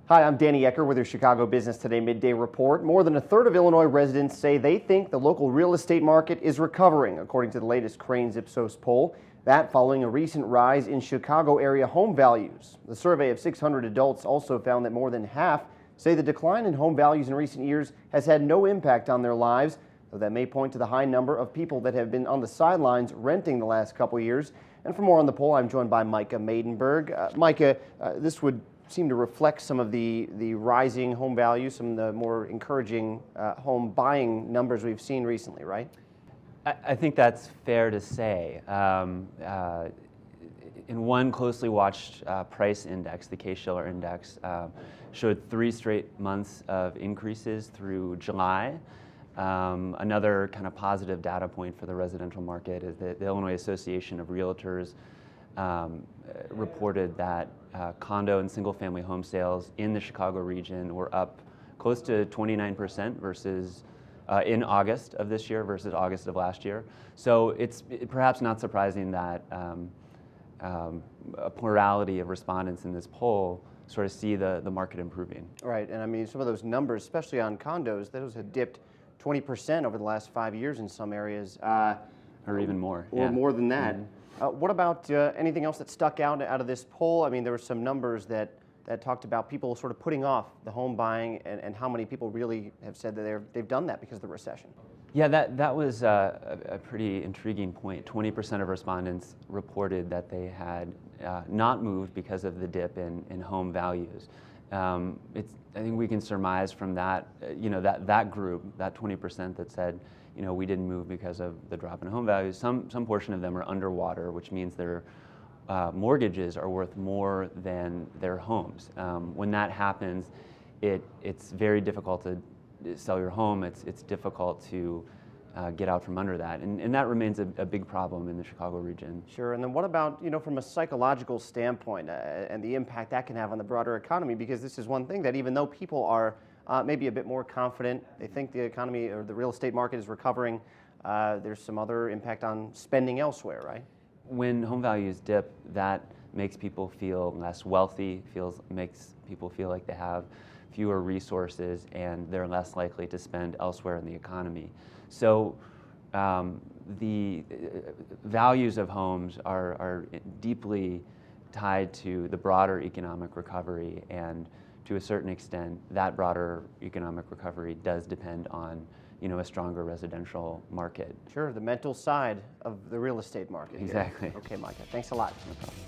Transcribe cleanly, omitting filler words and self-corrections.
Hi, I'm Danny Ecker with your Chicago Business Today Midday Report. More than a third of Illinois residents say they think the local real estate market is recovering, according to the latest Crain's Ipsos poll. That following a recent rise in Chicago area home values. The survey of 600 adults also found that more than half say the decline in home values in recent years has had no impact on their lives, though that may point to the high number of people that have been on the sidelines renting the last couple years. And for more on the poll, I'm joined by Micah Maidenberg. Micah, this would seem to reflect some of the rising home values, some of the more encouraging home buying numbers we've seen recently, right? I think that's fair to say. In one closely watched price index, the Case-Shiller index, showed 3 straight months of increases through July. Another kind of positive data point for the residential market is that the Illinois Association of Realtors reported that condo and single-family home sales in the Chicago region were up close to 29% versus in August of this year versus August of last year. So it's perhaps not surprising that a plurality of respondents in this poll sort of see the market improving. Right, and I mean some of those numbers, especially on condos, those have dipped 20% over the last 5 years in some areas. Or even more. Or more than that. Mm-hmm. What about anything else that stuck out of this poll? I mean, there were some numbers that talked about people sort of putting off the home buying and how many people really have said that they've done that because of the recession. Yeah, that was a pretty intriguing point. 20% of respondents reported that they had not moved because of the dip in home values. I think we can surmise from that, that group, that 20% that said, we didn't move because of the drop in home values. Some portion of them are underwater, which means their mortgages are worth more than their homes. When that happens, it's very difficult to sell your home. It's difficult to get out from under that, and that remains a big problem in the Chicago region. Sure, and then what about, from a psychological standpoint and the impact that can have on the broader economy? Because this is one thing that even though people are maybe a bit more confident, they think the economy or the real estate market is recovering, there's some other impact on spending elsewhere, right? When home values dip, that makes people feel less wealthy, makes people feel like they have fewer resources and they're less likely to spend elsewhere in the economy. So the values of homes are deeply tied to the broader economic recovery, and to a certain extent, that broader economic recovery does depend on a stronger residential market. Sure, the mental side of the real estate market. Exactly. Here. Okay, Micah, thanks a lot. No problem.